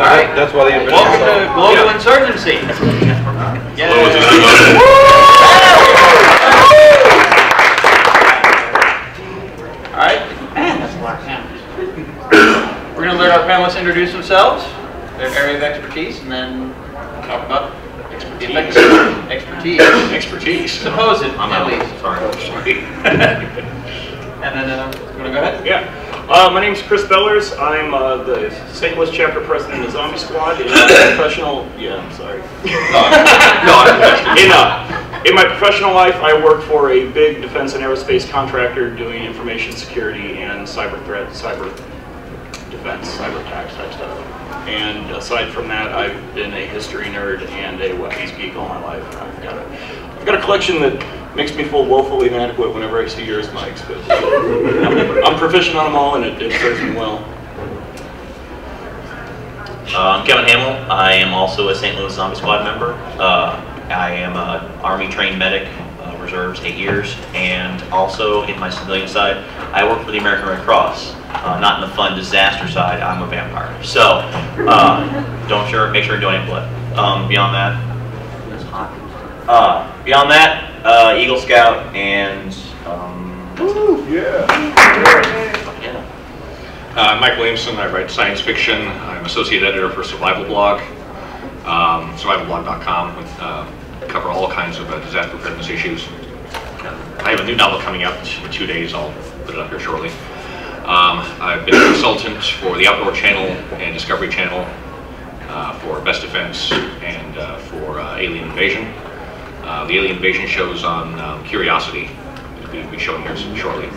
right. That's why they invented Welcome to Global Insurgency. Yeah. All right. We're going to let our panelists introduce themselves, their area of expertise, and then talk about expertise. Suppose it, at least. Sorry. And then, you want to go ahead? Yeah. My name's Chris Bellers. I'm the St. Louis chapter president of Zombie Squad. In my professional, in my professional life, I work for a big defense and aerospace contractor doing information security and cyber threats, cyber defense, cyber attacks type stuff. And aside from that, I've been a history nerd and a weapons geek all my life. I've got a collection that makes me feel woefully inadequate whenever I see yours, Mike's, but I'm proficient on them all, and it serves me well. I'm Kevin Hamill. I am also a St. Louis Zombie Squad member. I am an Army trained medic, reserves 8 years, and also in my civilian side, I work for the American Red Cross. Not in the fun disaster side. I'm a vampire. So make sure you donate blood. Beyond that, Eagle Scout and Mike Williamson. I write science fiction. I'm associate editor for Survival Blog, survivalblog.com. Cover all kinds of disaster preparedness issues. I have a new novel coming out in 2 days. I'll put it up here shortly. I've been a consultant for the Outdoor Channel and Discovery Channel for Best Defense and for Alien Invasion. The Alien Invasion shows on Curiosity. We'll be showing here shortly.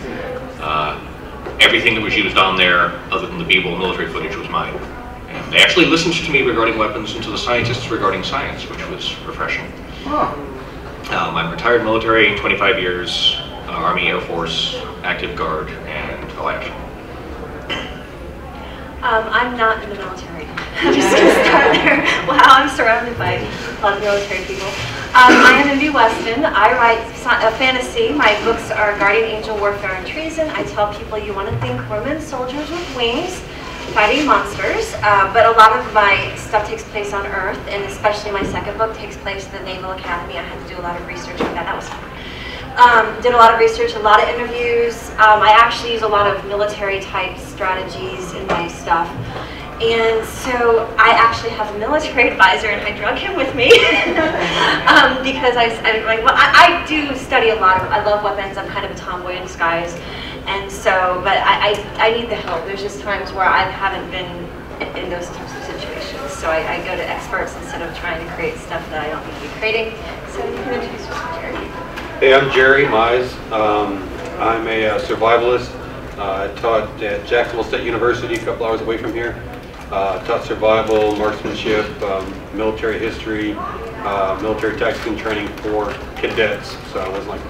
Everything that was used on there, other than the B-roll military footage, was mine. And they actually listened to me regarding weapons and to the scientists regarding science, which was refreshing. I'm retired military, 25 years, Army, Air Force, active guard, and Alaska. I'm not in the military. I'm just going to start there. Wow, I'm surrounded by a lot of military people. I am a New Weston. I write fantasy. My books are Guardian Angel, Warfare, and Treason. I tell people you want to think women soldiers with wings fighting monsters, but a lot of my stuff takes place on Earth, and especially my second book takes place at the Naval Academy. I had to do a lot of research for that. That was fun. Did a lot of research, a lot of interviews. I actually use a lot of military type strategies in my stuff. And so I actually have a military advisor, and I drug him with me because I do study a lot. I love weapons. I'm kind of a tomboy in disguise. And so, but I need the help. There's just times where I haven't been in those types of situations. So I go to experts instead of trying to create stuff that I don't need to be creating. So you can introduce yourself, Jerry. Hey, I'm Jerry Mize. I'm a survivalist. I taught at Jacksonville State University, a couple hours away from here. Taught survival, marksmanship, military history, military tactics and training for cadets. So I was like,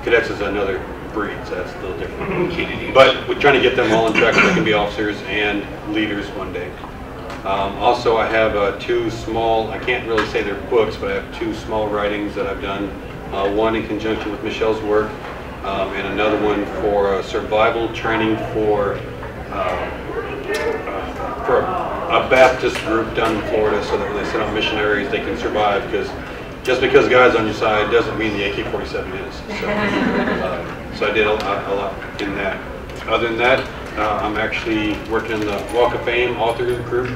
cadets is another breed, so that's a little different. But we're trying to get them all on track so they can be officers and leaders one day. Also, I have two small, I can't really say they're books, but I have two small writings that I've done. One in conjunction with Michelle's work, and another one for survival training for a Baptist group down in Florida, so that when they send out missionaries, they can survive. Because just because God's on your side doesn't mean the AK-47 is. So I did a lot in that. Other than that, I'm actually working in the Walk of Fame author group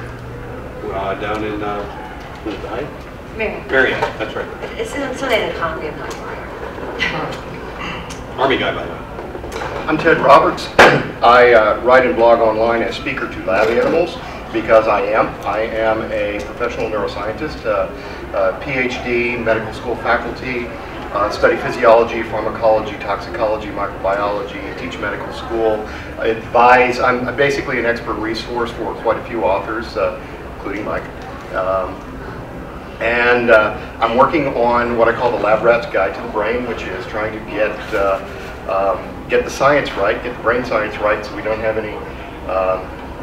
down in what is the height? Marion, that's right. It's in the economy of Army guy, by the way. I'm Ted Roberts. I write and blog online as speaker to lab animals because I am a professional neuroscientist, PhD, medical school faculty, study physiology, pharmacology, toxicology, microbiology, teach medical school, advise. I'm basically an expert resource for quite a few authors, including Mike. And I'm working on what I call the Lab Rat's Guide to the Brain, which is trying to get the science right, get the brain science right, so we don't have any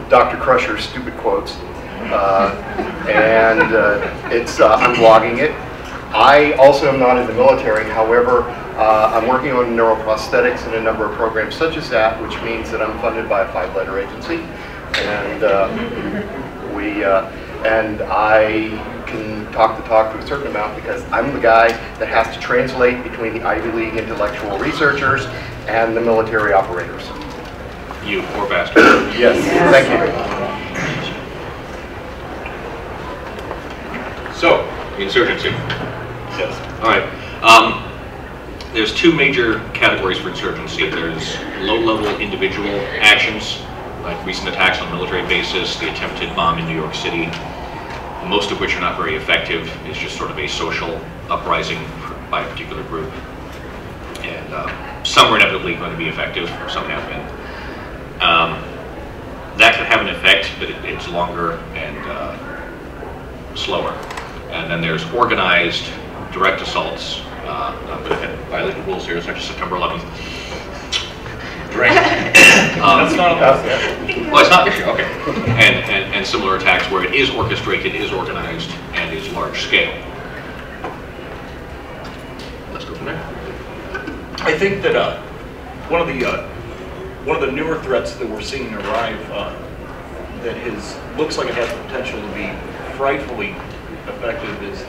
Dr. Crusher's stupid quotes. I'm blogging it. I also am not in the military. However, I'm working on neuroprosthetics and a number of programs such as that, which means that I'm funded by a 5-letter agency. And And I can talk the talk to a certain amount because I'm the guy that has to translate between the Ivy League intellectual researchers and the military operators. You poor bastard. Yes, thank you. So, insurgency. Yes. All right. There's two major categories for insurgency. There's low-level individual actions, like recent attacks on military bases, the attempted bomb in New York City, most of which are not very effective. It's just sort of a social uprising by a particular group. And some are inevitably going to be effective, some have been. That can have an effect, but it's longer and slower. And then there's organized direct assaults. I'm going to violate the rules here, such as September 11th. Direct. That's not well, it's not this year, okay. And similar attacks where it is orchestrated, is organized, and is large scale. Let's go from there. I think that one of the newer threats that we're seeing arrive that looks like it has the potential to be frightfully effective is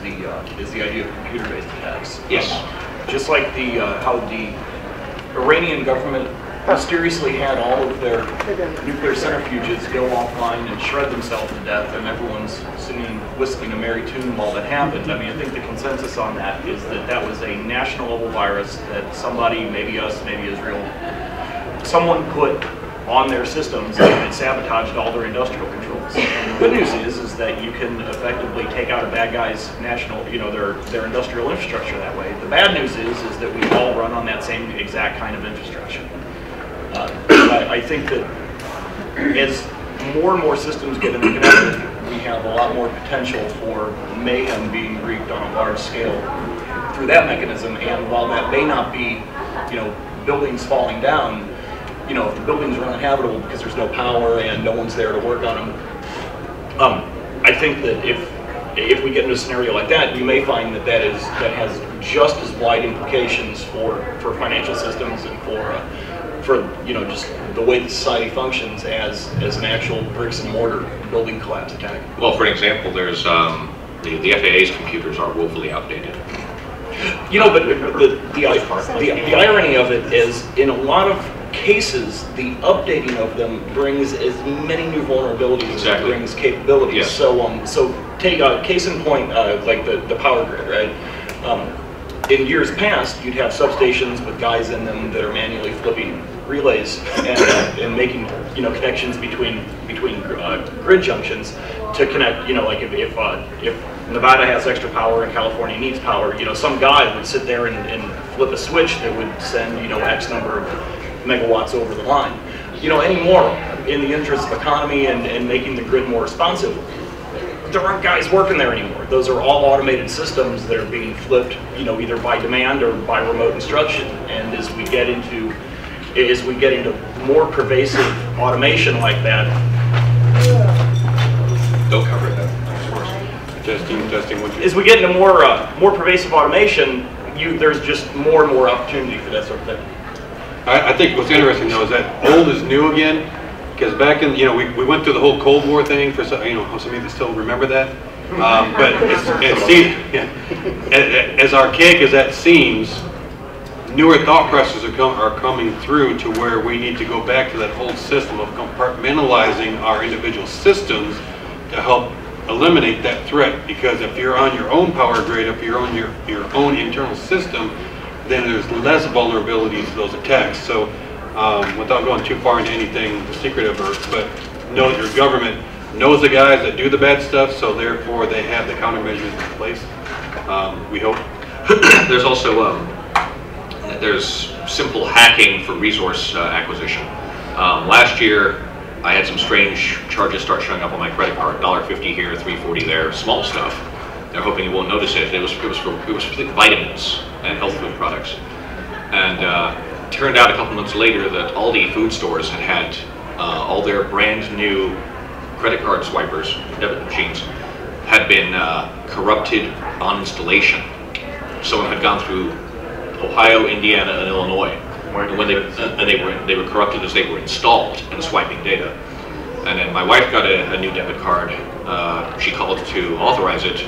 the idea of computer-based attacks. Yes. Just like how the Iranian government mysteriously had all of their nuclear centrifuges go offline and shred themselves to death, and everyone's singing, whistling a merry tune while that happened. I mean, I think the consensus on that is that that was a national level virus that somebody, maybe us, maybe Israel, someone put on their systems and it sabotaged all their industrial controls. And the good news is that you can effectively take out a bad guy's national, their industrial infrastructure that way. The bad news is that we all run on that same exact kind of infrastructure. I think that as more and more systems get interconnected, we have a lot more potential for mayhem being wreaked on a large scale through that mechanism. And while that may not be, buildings falling down, if the buildings are uninhabitable because there's no power and no one's there to work on them, I think that if we get into a scenario like that, you may find that has just as wide implications for financial systems and for just the way the society functions as an actual bricks and mortar building collapse attack. Well, for example, there's the FAA's computers are woefully outdated. But the irony of it is, in a lot of cases, the updating of them brings as many new vulnerabilities as it brings capabilities. Yes. So take a case in point, like the power grid, right? In years past, you'd have substations with guys in them that are manually flipping relays and making connections between grid junctions to connect. Like if Nevada has extra power and California needs power, some guy would sit there and flip a switch that would send X number of megawatts over the line. Anymore, in the interest of economy and making the grid more responsive, there aren't guys working there anymore. Those are all automated systems that are being flipped, either by demand or by remote instruction. And as we get into more pervasive automation like that, Don't cover that. Testing. as we get into more pervasive automation, there's just more and more opportunity for that sort of thing. I think what's interesting though is that old is new again, because back in, we went through the whole Cold War thing for some, some of you still remember that. But it seems, as archaic as that seems, newer thought processes are coming through to where we need to go back to that old system of compartmentalizing our individual systems to help eliminate that threat. Because if you're on your own power grid, if you're on your own internal system, then there's less vulnerability to those attacks. So without going too far into anything secretive, but know that your government knows the guys that do the bad stuff, so therefore they have the countermeasures in place, we hope. There's also there's simple hacking for resource acquisition. Last year, I had some strange charges start showing up on my credit card. $1.50 here, $3.40 there, small stuff. They're hoping you won't notice it. It was for vitamins and health food products. And turned out a couple months later that Aldi food stores had all their brand new credit card swipers, debit machines, had been corrupted on installation. Someone had gone through Ohio, Indiana, and Illinois, when they were corrupted as they were installed and swiping data. And then my wife got a new debit card. She called to authorize it,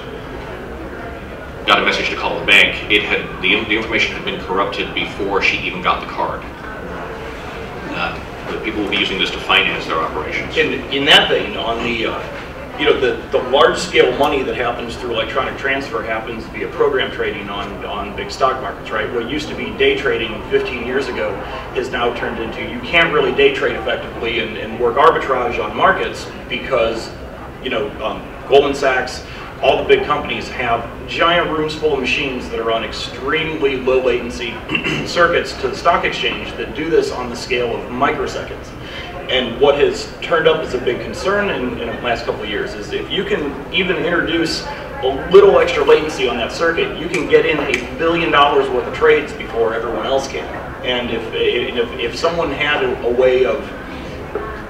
got a message to call the bank. It had the information had been corrupted before she even got the card. But people will be using this to finance their operations. In that vein, on the the large-scale money that happens through electronic transfer happens via program trading on big stock markets, right? What used to be day trading 15 years ago is now turned into, you can't really day trade effectively and work arbitrage on markets because, Goldman Sachs, all the big companies have giant rooms full of machines that are on extremely low latency circuits to the stock exchange that do this on the scale of microseconds. And what has turned up as a big concern in the last couple of years is if you can even introduce a little extra latency on that circuit, you can get in $1 billion worth of trades before everyone else can. And if someone had a way of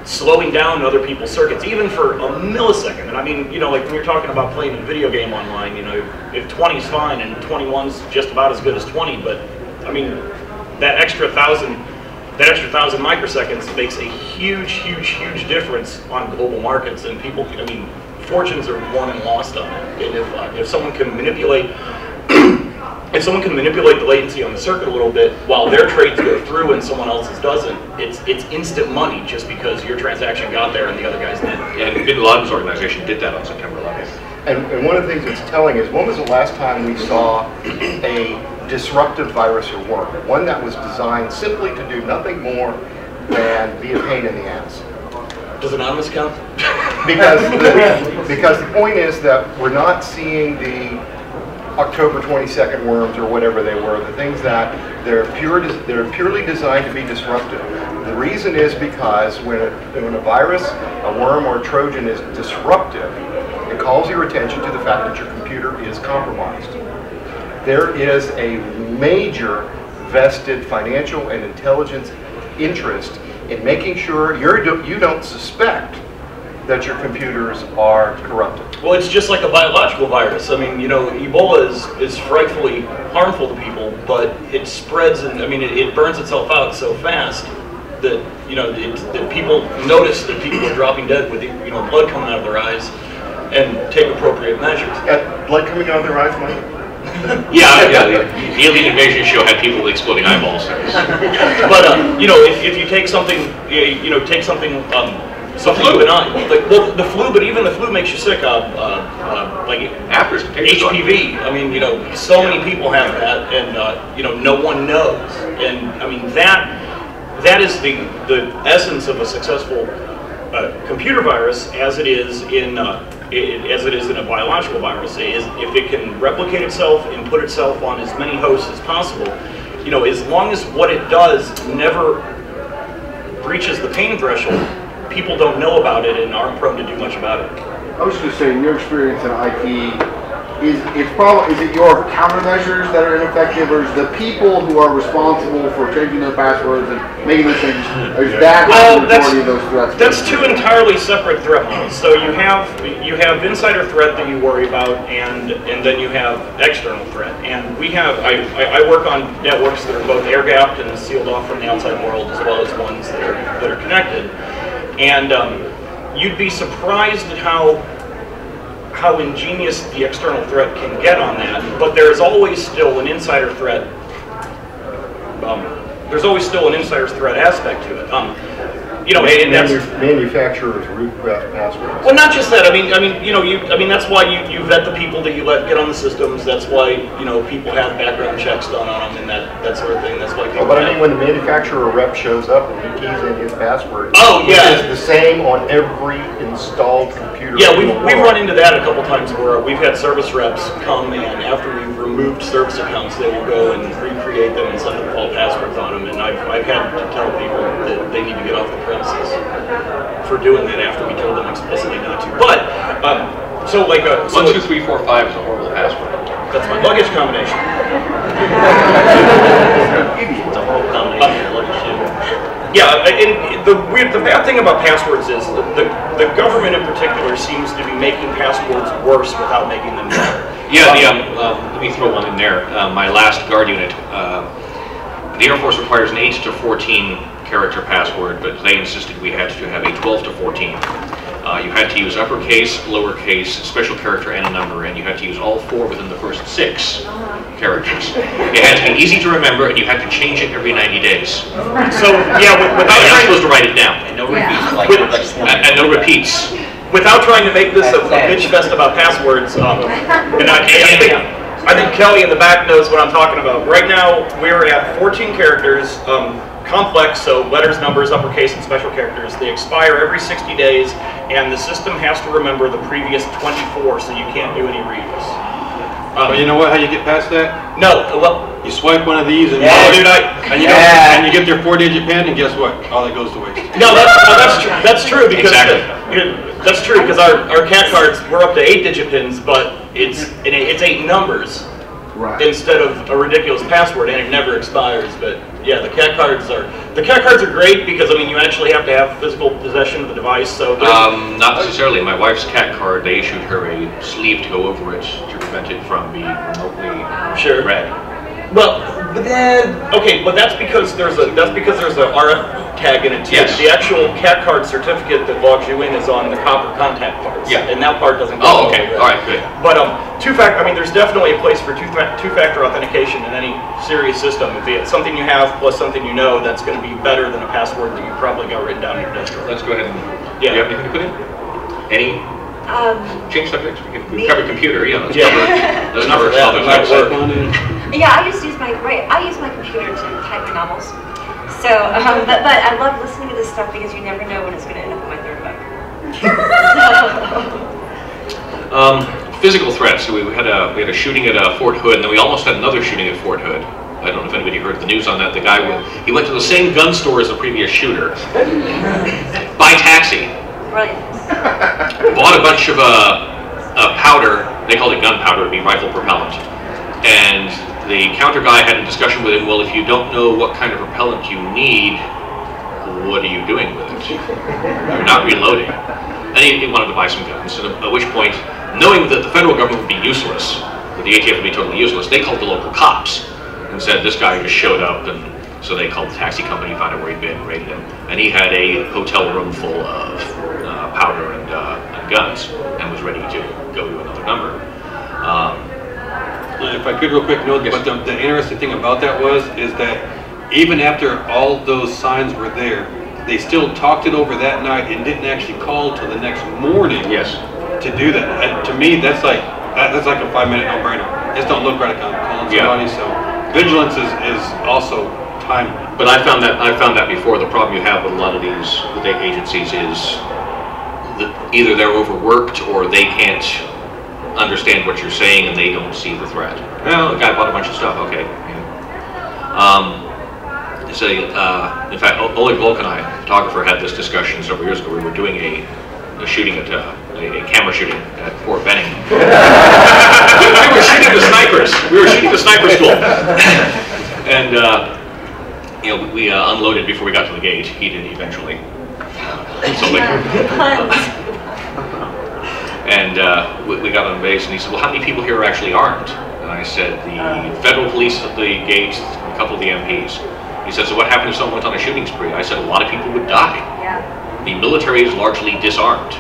slowing down other people's circuits, even for a millisecond, and I mean, like when you're talking about playing a video game online, if 20's fine and 21's just about as good as 20, but I mean, that extra 1,000 microseconds makes a huge, huge, huge difference on global markets, and people, I mean, fortunes are won and lost on it. And if someone can manipulate, if someone can manipulate the latency on the circuit a little bit while their trades go through and someone else's doesn't, it's instant money just because your transaction got there and the other guys didn't. And Bin Laden's organization did that on September 11th. And one of the things it's telling is, when was the last time we saw a disruptive virus or worm? One that was designed simply to do nothing more than be a pain in the ass. Does Anonymous count? Because the point is that we're not seeing the October 22nd worms or whatever they were, the things that they're purely designed to be disruptive. The reason is because when a virus, a worm, or a Trojan is disruptive, it calls your attention to the fact that your computer is compromised. There is a major vested financial and intelligence interest in making sure you don't suspect that your computers are corrupted. Well, it's just like a biological virus. I mean, Ebola is frightfully harmful to people, but it spreads and it burns itself out so fast that that people notice that people are dropping dead with blood coming out of their eyes and take appropriate measures. Blood coming out of their eyes, Mike? Yeah. The Alien Invasion show had people with exploding eyeballs. But if you take something, something benign, like the flu, but even the flu makes you sick. Like HPV. I mean, so many people have that, and no one knows. And I mean that is the essence of a successful computer virus, as it is in a biological virus. Is if it can replicate itself and put itself on as many hosts as possible. As long as what it does never breaches the pain threshold, people don't know about it and aren't prone to do much about it. I was just saying, your experience in IT, is it your countermeasures that are ineffective, or is the people who are responsible for changing their passwords and making those changes, is that the majority of those threats? That's two entirely separate threat models. So you have insider threat that you worry about, and then you have external threat. And I work on networks that are both air-gapped and sealed off from the outside world, as well as ones that are connected. And you'd be surprised at how ingenious the external threat can get on that, but there's always still an insider threat. There's always still an insider's threat aspect to it. Manufacturers root passwords. Well, not just that. I mean, that's why you vet the people that you let get on the systems. That's why people have background checks done on them and that sort of thing. That's why people. But I mean, when the manufacturer rep shows up and he keys in his password, which is the same on every installed computer. Yeah, we've run into that a couple times where we've had service reps come and after we've removed service accounts, they will go and recreate them and set default passwords on them. And I've had to tell people that they need to get off the premises for doing that after we told them explicitly not to. But 1, 2, 3, 4, 5 is a horrible password. That's my luggage combination. It's a horrible combination. Yeah, and the bad thing about passwords is the government in particular seems to be making passwords worse without making them better. Yeah, let me throw one in there. My last guard unit, the Air Force requires an 8 to 14 character password, but they insisted we had to have a 12 to 14. You had to use uppercase, lowercase, special character, and a number, and you had to use all 4 within the first 6 characters. It had to be easy to remember, and you had to change it every 90 days. So yeah, without You're not trying, supposed to write it down. And no repeats, like, And no repeats. without trying to make this a bitch fest about passwords, and I think Kelly in the back knows what I'm talking about. Right now, we're at 14 characters, complex, so letters, numbers, uppercase, and special characters. They expire every 60 days, and the system has to remember the previous 24, so you can't do any reuse. But you know what? How you get past that? No, well, You swipe one of these, and and you get their 4-digit PIN, and guess what? All that goes to waste. no, that's true because Exactly. that's true because our cat cards we're up to 8-digit pins, but it's 8 numbers Right. instead of a ridiculous password, and it never expires. But yeah, the cat cards are great because I mean you actually have to have physical possession of the device. So Not necessarily. My wife's cat card, they issued her a sleeve to go over it to prevent it from being remotely sure. read. Well, but then okay, but that's because there's a RF tag in it too. Yes. The actual cat card certificate that logs you in is on the copper contact parts. Yeah. And that part doesn't go Oh, okay. over. All right, good. But I mean, there's definitely a place for two-factor authentication in any serious system. If it's something you have plus something you know, that's going to be better than a password that you probably got written down in your disk. Let's go ahead and. Yeah. Do you have anything to put in? Any? Change subjects. We cover computer. Yeah. Let's cover that might work. Yeah, I use my computer to type my novels. So, but I love listening to this stuff because you never know when it's going to end up in my third book. Physical threats. So we had a shooting at Fort Hood, and then we almost had another shooting at Fort Hood. I don't know if anybody heard the news on that. The guy he went to the same gun store as the previous shooter by taxi. Brilliant. Bought a bunch of powder. They called it gunpowder. It'd be rifle propellant. And the counter guy had a discussion with him. Well, if you don't know what kind of propellant you need, what are you doing with it? You're not reloading. And he wanted to buy some guns. At which point, knowing that the federal government would be useless, that the ATF would be totally useless, they called the local cops and said this guy just showed up. And so they called the taxi company, found out where he'd been, raided him, and he had a hotel room full of powder and guns, and was ready to go to another number. If I could real quick note, Yes. but the interesting thing about that is that even after all those signs were there, they still talked it over that night and didn't actually call till the next morning. Yes. To do that. And to me, that's like a 5-minute no-brainer. Just don't look right at calling somebody. So vigilance is also timely. But I found that before. The problem you have with a lot of these agencies is that either they're overworked or they can't understand what you're saying and they don't see the threat. Well, the guy bought a bunch of stuff. Okay. In fact, Oleg Volk and I, a photographer, had this discussion several years ago. We were doing a shooting at a camera shooting at Fort Benning. we were shooting the snipers. We were shooting the sniper school, and we unloaded before we got to the gate. He did eventually. And we got on base, and he said, "Well, how many people here are actually armed?" And I said, "The federal police at the gates, a couple of the MPs." He said, "So what happened if someone went on a shooting spree?" I said, "A lot of people would die." Yeah. The military is largely disarmed.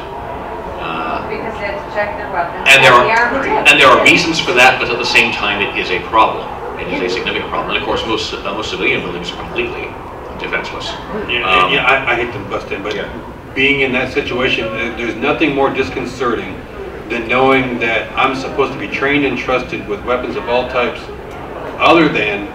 Because they have to check their weapons. And there are reasons for that, but at the same time, it is a problem. It is a significant problem. And of course, most civilian buildings are completely defenseless. I hate to bust in, but being in that situation, there's nothing more disconcerting than knowing that I'm supposed to be trained and trusted with weapons of all types other than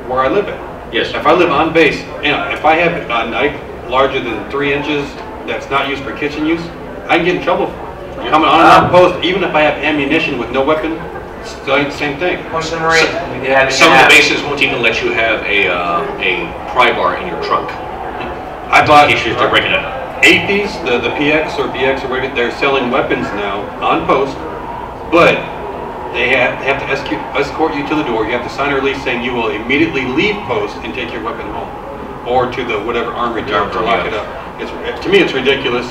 where I live at. Yes. If I live on base, if I have a knife larger than 3 inches that's not used for kitchen use, I can get in trouble for it. Coming on an outpost, even if I have ammunition with no weapon, same thing. Some of the bases won't even let you have a pry bar in your trunk. I bought issues they're breaking it up. APs, the PX or BX or whatever, they're selling weapons now on post, but they have to escort you to the door. You have to sign a release saying you will immediately leave post and take your weapon home, or to the whatever armory tower to lock it up. To me, it's ridiculous,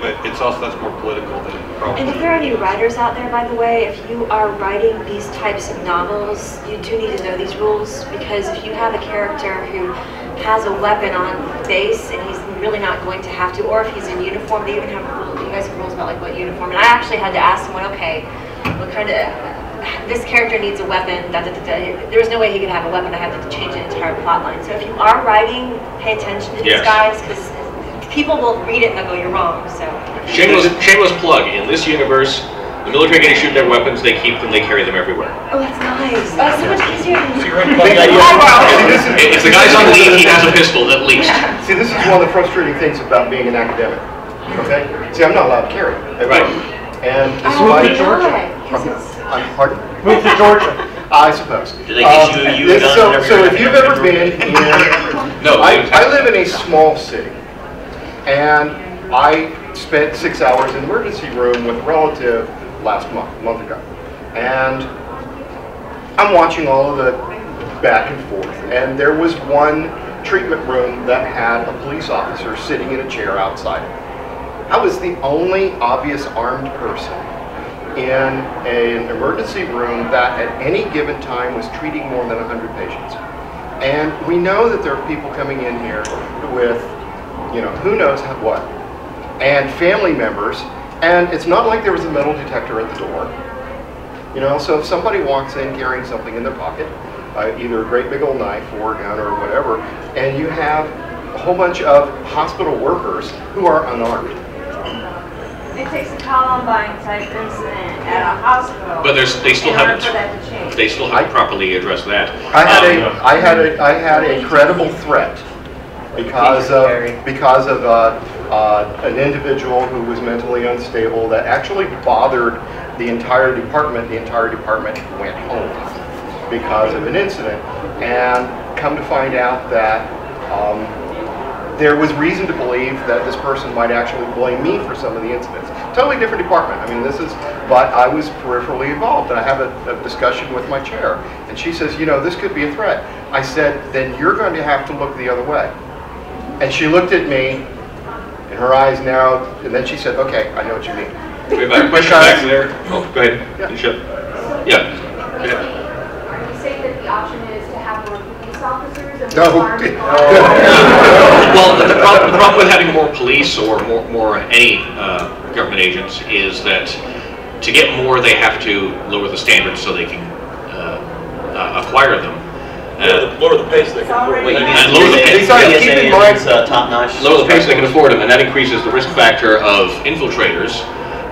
but it's also that's more political than probably. And if there are any writers out there, by the way, if you are writing these types of novels, you do need to know these rules, because if you have a character who has a weapon on base and he's really not going to have to, or if he's in uniform, they even have you guys have rules about like what uniform. And I actually had to ask someone, okay, what kind of this character needs a weapon. There was no way he could have a weapon. I had to change the entire plot line. So if you are writing, pay attention to these guys because people will read it and they'll go, you're wrong. So shameless plug. In this universe, the military get to shoot their weapons. They keep them. They carry them everywhere. Oh, that's nice. Oh, that's so much easier. If the guy's on leave, he has a pistol at least. Yeah. See, this is one of the frustrating things about being an academic. Okay? See, I'm not allowed to carry. Right. And this is Oh, why I'm pardon? Move to Georgia. I suppose. Do they get you guns so, whenever so you're if you've ever been in, No, I live in a small city, and I spent 6 hours in the emergency room with a relative last month ago, and I'm watching all of the back and forth, and there was one treatment room that had a police officer sitting in a chair outside. I was the only obvious armed person in an emergency room that at any given time was treating more than 100 patients. And we know that there are people coming in here with, who knows what, and family members, and it's not like there was a metal detector at the door. So if somebody walks in carrying something in their pocket, either a great big old knife or a gun or whatever, and you have a whole bunch of hospital workers who are unarmed. It takes a Columbine type incident at a hospital. But they still in order haven't. for that to change. They still haven't properly addressed that. I had a credible threat because of an individual who was mentally unstable that actually bothered the entire department. The entire department went home because of an incident, and come to find out that there was reason to believe that this person might actually blame me for some of the incidents. Totally different department. I mean, but I was peripherally involved, and I have a discussion with my chair, and she says, this could be a threat. I said, then you're going to have to look the other way. And she looked at me, and her eyes narrowed, and then she said, okay, I know what you mean. We have a question back there. Oh, go ahead. Yeah. Go ahead. Are you saying that the option is to have more police officers? And No. more army Well, the problem with having more police or more any government agents is that to get more, they have to lower the standards so they can acquire them. Lower the pace they can afford. Wait, you mean And lower the pace. Keep in mind, top-notch? Lower the pace they can afford them, and that increases the risk factor of infiltrators.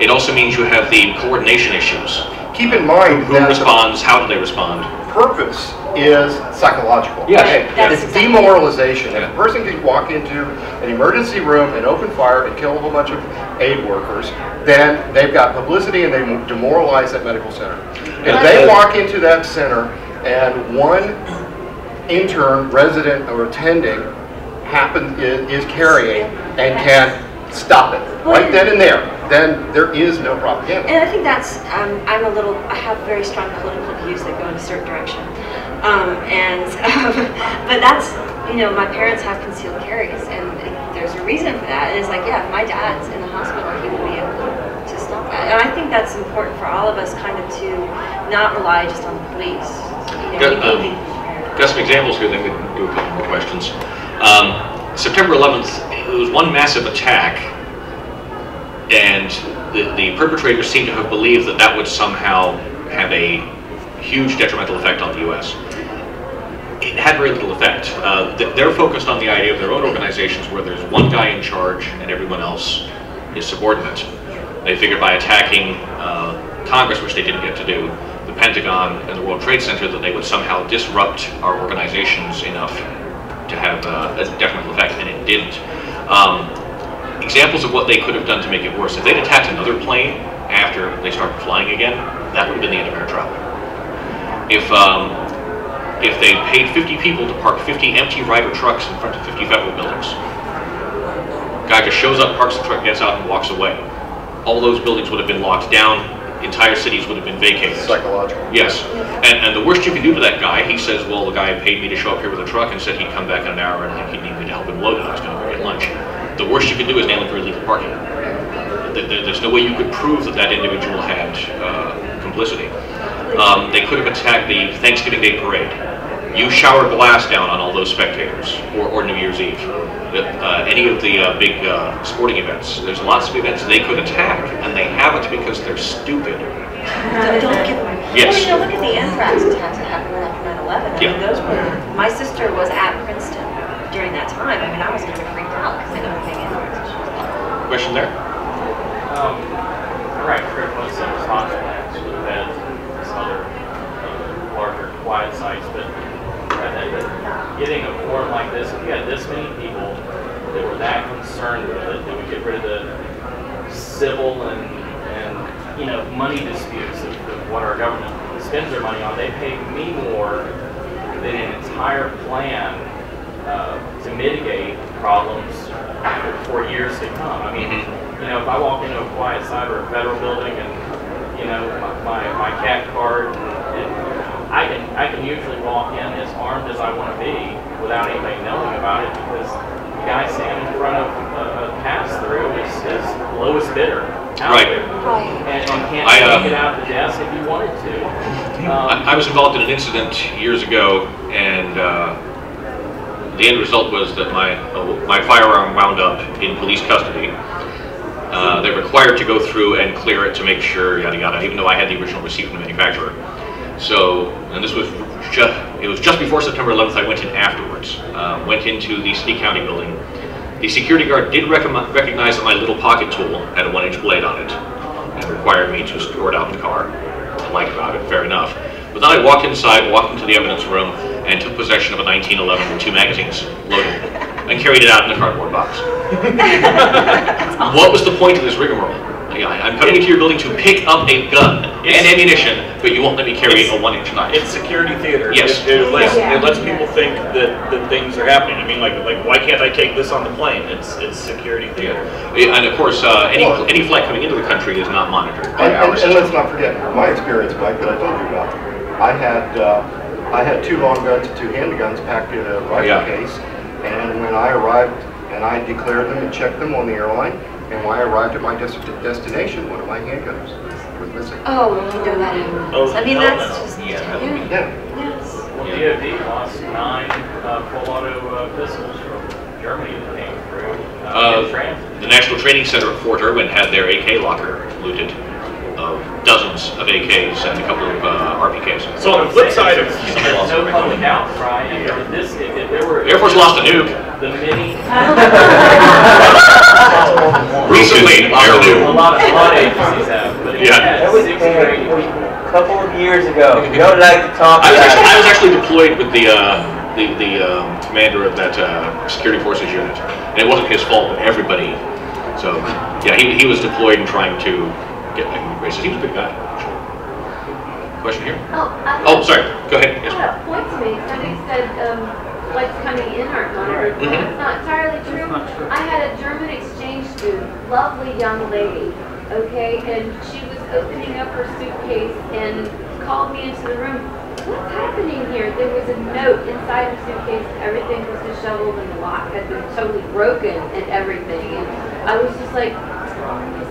It also means you have the coordination issues. keep in mind Who that responds? How do they respond? the purpose is psychological. Yes. Right, that's It's exactly demoralization. If a person can walk into an emergency room and open fire and kill a whole bunch of aid workers, then they've got publicity and they demoralize that medical center. If they walk into that center and one intern, resident, or attending is carrying and can stop it right then and there, then there is no propaganda. And I think that's, I have very strong political views that go in a certain direction. But that's, my parents have concealed carries, and there's a reason for that. And it's like, yeah, if my dad's in the hospital, he will be able to stop that. And I think that's important for all of us kind of to not rely just on the police. We need to be prepared. Got some examples here, then we can do a couple more questions. September 11th, it was one massive attack, and the perpetrators seem to have believed that that would somehow have a huge detrimental effect on the U.S. It had very little effect. They're focused on the idea of their own organizations where there's one guy in charge and everyone else is subordinate. They figured by attacking Congress, which they didn't get to do, the Pentagon and the World Trade Center, that they would somehow disrupt our organizations enough to have a detrimental effect, and it didn't. Examples of what they could have done to make it worse. If they'd attacked another plane after they started flying again, that would have been the end of air travel. If they paid 50 people to park 50 empty Ryder trucks in front of 50 federal buildings, guy just shows up, parks the truck, gets out, and walks away. All those buildings would have been locked down. Entire cities would have been vacated. Psychological. Yes. And the worst you can do to that guy, he says, well, the guy paid me to show up here with a truck and said he'd come back in an hour and he'd need me to help him load it. I was going to go get lunch. The worst you can do is nail him for illegal parking. There's no way you could prove that that individual had complicity. They could have attacked the Thanksgiving Day parade. you showered glass down on all those spectators, or New Year's Eve. Any of the big sporting events, there's lots of events they could attack, and they haven't because they're stupid. Don't give them. Yes. Well, look at the anthrax attacks that happened after 9/11. I Yeah. mean, those were. My sister was at Princeton during that time. I mean, I was kind of freaked out because I never think anthrax. Question there? I write critical incident response plans for the feds and some other larger quiet sites, but getting a forum like this, if you had this many people that were that concerned with it, that we get rid of the civil and money disputes of what our government spends their money on, they pay me more than an entire plan to mitigate problems for years to come. I mean, if I walk into a quiet site or a federal building and my cat card, and I can usually walk in as armed as I want to be without anybody knowing about it, because the guy standing in front of a pass-through is lowest bidder out there, and can't take it out of the desk if you wanted to. I was involved in an incident years ago, and the end result was that my firearm wound up in police custody. They're required to go through and clear it to make sure, yada yada, even though I had the original receipt from the manufacturer. So, and this was it was just before September 11th, I went in afterwards. Went into the City County building. The security guard did recognize that my little pocket tool had a 1-inch blade on it, and required me to store it out in the car. I lied about it, fair enough. But then I walked inside, walked into the evidence room, and took possession of a 1911 with 2 magazines loaded, and carried it out in a cardboard box. What was the point of this rigmarole? I'm coming into your building to pick up a gun and ammunition, but you won't let me carry a 1-inch knife. It's security theater. Yes. It lets people think that things are happening. I mean, like why can't I take this on the plane? It's security theater. And of course, any flight coming into the country is not monitored by our and let's not forget my experience, Mike, that I told you about. I had 2 long guns and 2 handguns packed in a rifle case, and when I arrived, and I declared them and checked them on the airline, and when I arrived at my destination, one of my handguns was missing. Oh, well, you know that happens. I mean, that's just... Yes. Well, DOD lost 9 full auto pistols from Germany that came through in transit. The National Training Center at Fort Irwin had their AK locker looted. Dozens of AKs and a couple of RPKs. So on the flip side of no public outcry, if there were Air Force lost a nuke. The many recently lost a nuke. A lot of agencies have, but that was a couple of years ago. You don't like to talk I about was actually deployed with the commander of that security forces unit, and it wasn't his fault, but everybody. So yeah, he was deployed and trying to get back into races. He was a good guy. Question here? Oh, sorry. Go ahead. Yes. I had a point to make. Somebody said flights coming in aren't monitored. That's not entirely true. I had a German exchange student, lovely young lady, okay, and she was opening up her suitcase and called me into the room. What's happening here? There was a note inside her suitcase. Everything was disheveled and the lock had been totally broken and everything. And I was just like,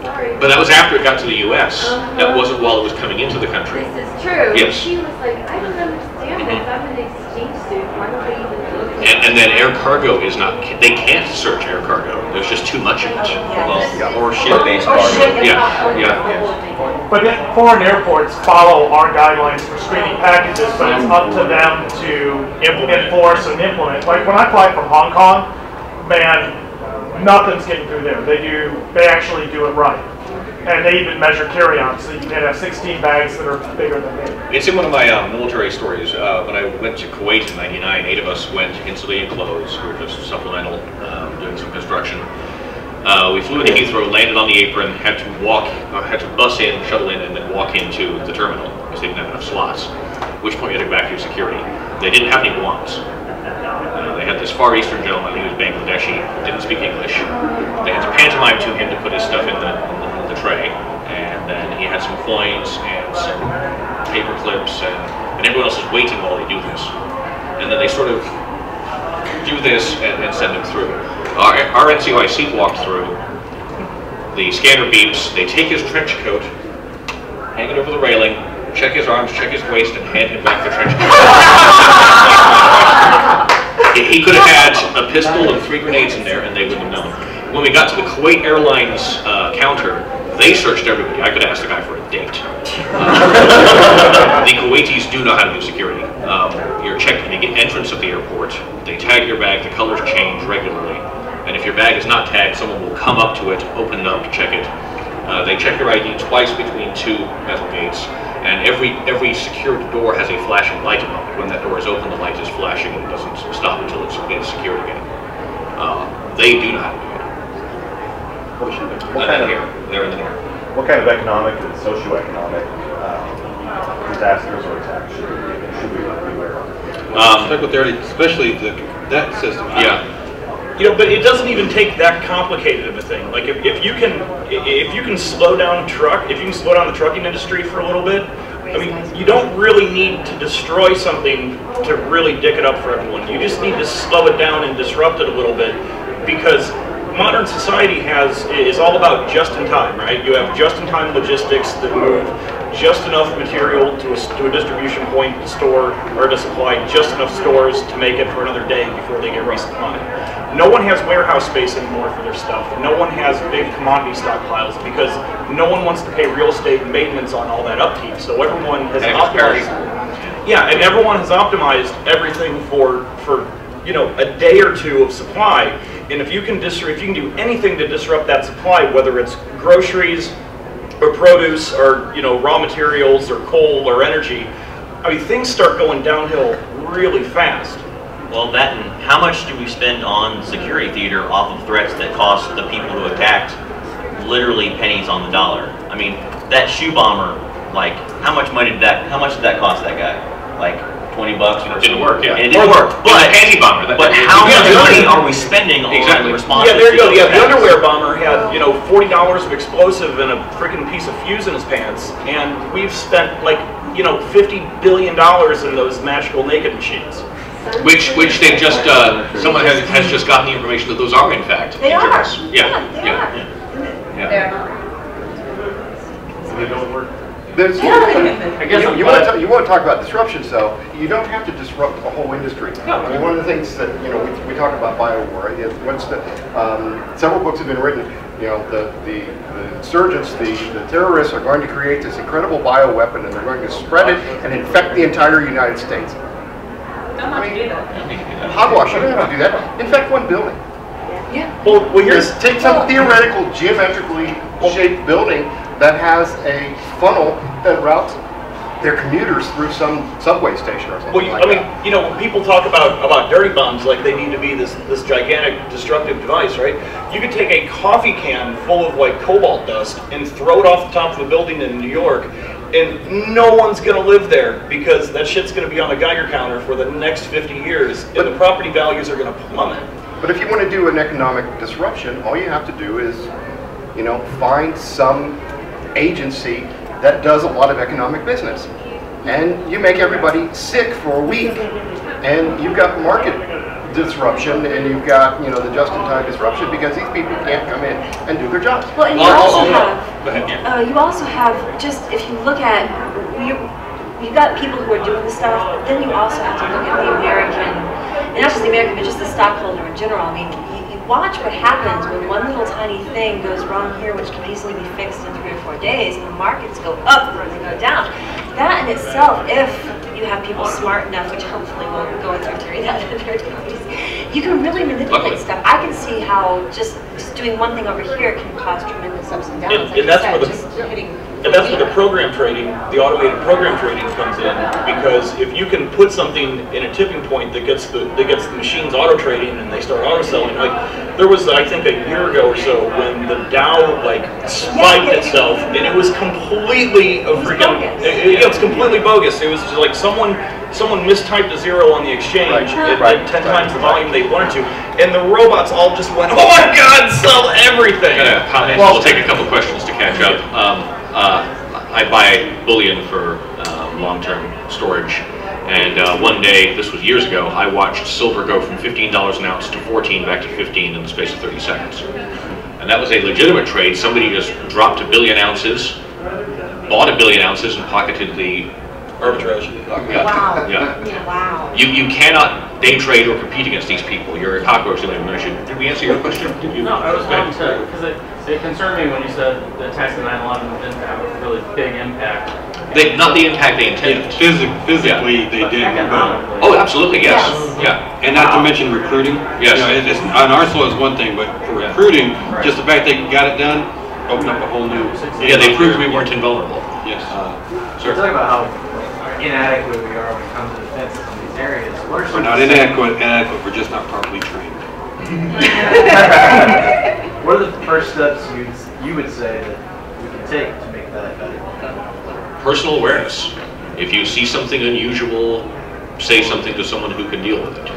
sorry. But that was after it got to the U.S. That wasn't while it was coming into the country. This is true. Yes. She was like, I don't understand this. I'm an exchange student. Why don't they even look at it? And then air cargo is not, they can't search air cargo. There's just too much of it. or ship-based cargo. But then foreign airports follow our guidelines for screening packages, but it's up to them to enforce and implement. Like when I fly from Hong Kong, man, nothing's getting through there. They actually do it right. And they even measure carry-on, so you can have 16 bags that are bigger than me. It's in one of my military stories. When I went to Kuwait in '99, 8 of us went in civilian clothes. We were just supplemental, doing some construction. We flew into Heathrow, landed on the apron, had to bus in, shuttle in, and then walk into the terminal because they didn't have enough slots. At which point we had to go back through security. They didn't have any wands. They had this Far Eastern gentleman, he was Bangladeshi, didn't speak English. They had to pantomime to him to put his stuff in the tray, and then he had some coins and some paper clips, and everyone else is waiting while they do this. And then they sort of do this and send him through. Our NCOIC walked through, the scanner beeps, they take his trench coat, hang it over the railing, check his arms, check his waist, and hand him back the trench coat. He could have had a pistol and 3 grenades in there, and they wouldn't have known. When we got to the Kuwait Airlines counter, they searched everybody. I could have asked the guy for a date. The Kuwaitis do know how to do security. You're checked when you get entrance of the airport. They tag your bag, the colors change regularly. And if your bag is not tagged, someone will come up to it, open it up, check it. They check your ID twice between 2 metal gates. And every secured door has a flashing light above it. When that door is open, the light is flashing and it doesn't stop until it's secured again. They do know how to do it. They're in the north. What kind of economic and socioeconomic disasters or attacks should we be aware of? Especially that system. Yeah. You know, but it doesn't even take that complicated of a thing. Like if you can slow down the trucking industry for a little bit, I mean, you don't really need to destroy something to really dick it up for everyone. You just need to slow it down and disrupt it a little bit, because modern society is all about just-in-time, right? You have just-in-time logistics that move just enough material to a distribution point to store or to supply just enough stores to make it for another day before they get resupplied. No one has warehouse space anymore for their stuff. No one has big commodity stockpiles because no one wants to pay real estate and maintenance on all that upkeep. So everyone has optimized. Yeah, and everyone has optimized everything for a day or two of supply. And if you can do anything to disrupt that supply, whether it's groceries or produce or raw materials or coal or energy, I mean, things start going downhill really fast. Well, that and how much do we spend on security theater off of threats that cost the people who attacked literally pennies on the dollar? I mean, that shoe bomber, like, how much did that cost that guy? Like $20 or it didn't work, yeah. And it didn't work. But anti-bomber. But how much money are we spending on responses? Yeah, there you go. Yeah, the underwear bomber had $40 of explosive and a freaking piece of fuse in his pants, and we've spent like $50 billion in those magical naked machines. Which they've just someone has just gotten the information that those are in fact. They are. Yeah. They are. They don't work. You want to talk about disruption, so you don't have to disrupt a whole industry. No. I mean, one of the things that we talk about biowar is several books have been written. The insurgents, the terrorists are going to create this incredible bioweapon, and they're going to spread it and infect the entire United States. Don't have to do that. Hogwash, you don't have to do that. Infect one building. Yeah. Well, here's take some theoretical, geometrically shaped building that has a funnel that routes their commuters through some subway station or something like that. When people talk about dirty bombs, like they need to be this gigantic destructive device, right? You could take a coffee can full of like cobalt dust and throw it off the top of a building in New York, and no one's going to live there because that shit's going to be on a Geiger counter for the next 50 years, and the property values are going to plummet. But if you want to do an economic disruption, all you have to do is, find some agency that does a lot of economic business. And you make everybody sick for a week. And you've got market disruption, and you've got, the just-in-time disruption because these people can't come in and do their jobs. Well, and you also have, just if you look at, you've got people who are doing the stuff, but then you also have to look at the American, and not just the American, but just the stockholder in general. I mean, you watch what happens when one little tiny thing goes wrong here, which can easily be fixed in 3 or 4 days, and the markets go up or they go down. That in itself, if you have people smart enough, which hopefully will go into theory that you can really manipulate stuff. I can see how just doing one thing over here can cause tremendous ups and downs. And that's where the program trading, the automated program trading comes in, because if you can put something in a tipping point that gets the machines auto trading and they start auto selling, like there was I think a year ago or so when the Dow spiked itself, and it was completely it's completely bogus. It was just like someone mistyped a zero on the exchange at 10 times the volume they wanted to, and the robots all just went, oh my god, sell everything! We'll take a couple questions to catch up. I buy bullion for long-term storage, and one day, this was years ago, I watched silver go from $15 an ounce to 14 back to 15 in the space of 30 seconds. And that was a legitimate trade. Somebody just dropped 1 billion ounces bought 1 billion ounces and pocketed the Arbitrage. Yeah. Wow. Yeah. Wow. You cannot day trade or compete against these people. You're a cockroach in elimination. Did we answer your question? Did you? No, I was going to, because it concerned me when you said the attacks of 9/11 didn't have a really big impact. Not the impact they intended. Physically, they did. Oh, absolutely, yes. Yeah. And not to mention recruiting. Yes. You know, it's, on our soil is one thing, but for recruiting, just the fact they got it done, opened up a whole new. Yeah, they proved we weren't invulnerable. Yes. We're talking about how inadequate we are when it comes to defenses in these areas. We're not inadequate, we're just not properly trained. What are the first steps you would say that we can take to make that better? Personal awareness. If you see something unusual, say something to someone who can deal with it.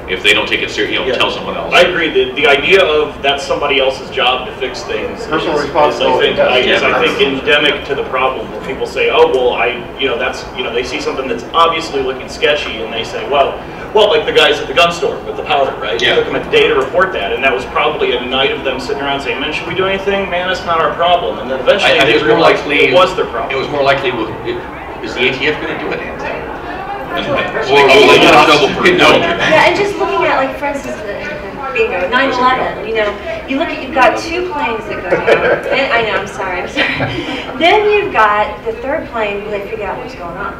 If they don't take it seriously, tell someone else. I agree. The idea of that's somebody else's job to fix things Personal responsibility. is I think endemic to the problem. Where people say, "Oh, well, they see something that's obviously looking sketchy, and they say, well, like the guys at the gun store with the powder, right? Yeah. It took them a day to report that, and that was probably a night of them sitting around saying, "Man, should we do anything? Man, it's not our problem." And then eventually I they realized it was their problem. It was more likely, is the ATF going to do a damn thing? Yeah, and just looking at, like, for instance, bingo, 9/11, you know, you've got 2 planes that go down. And, I know, I'm sorry. Then you've got the 3rd plane where they figure out what's going on.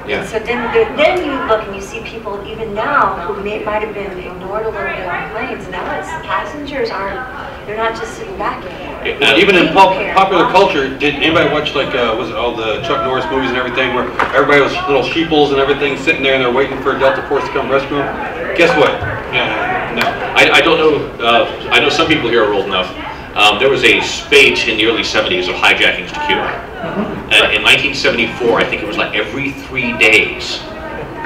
Yeah. So then you look and you see people even now who might have been ignored a little bit on planes. Now it's passengers they're not just sitting back anymore. Even in popular culture, did anybody watch, like, was it all the Chuck Norris movies and everything where everybody was little sheeples and everything sitting there and they're waiting for Delta Force to come rescue them? Guess what? No. I don't know. I know some people here are old enough. There was a spate in the early 70s of hijackings to Cuba. In 1974, I think it was like every 3 days,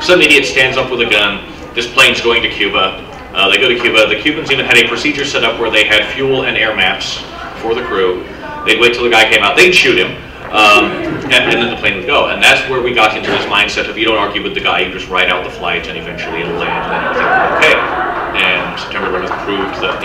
some idiot stands up with a gun. This plane's going to Cuba. They go to Cuba. The Cubans even had a procedure set up where they had fuel and air maps for the crew. They'd wait till the guy came out. They'd shoot him, and then the plane would go. And that's where we got into this mindset of you don't argue with the guy, you just ride out the flight, and eventually it'll land, and then everything will be okay. And September 11th proved that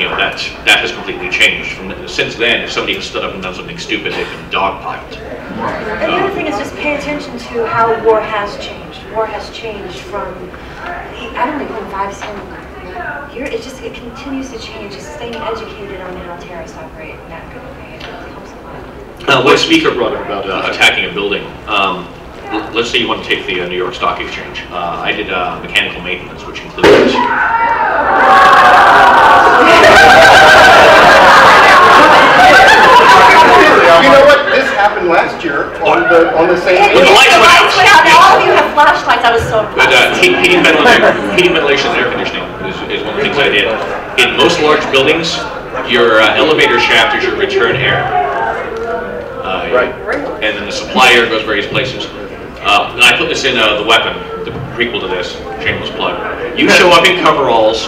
that has completely changed. Since then, if somebody has stood up and done something stupid, they've been dogpiled. And the other thing is just pay attention to how war has changed. War has changed from, I don't even know, 5, 7 it continues to change. Just staying educated on how terrorists operate and that kind of thing. It helps a lot. What speaker brought up about attacking a building. Let's say you want to take the New York Stock Exchange. I did mechanical maintenance, which includes... You know what? This happened last year on the same. When the lights went out. All of you have flashlights. I was so But heating, ventilation, and air conditioning is one of the things I did. In most large buildings, your elevator shaft is your return air. Right. And then the supply air goes various places. And I put this in The Weapon, the prequel to this, shameless plug. You show up in coveralls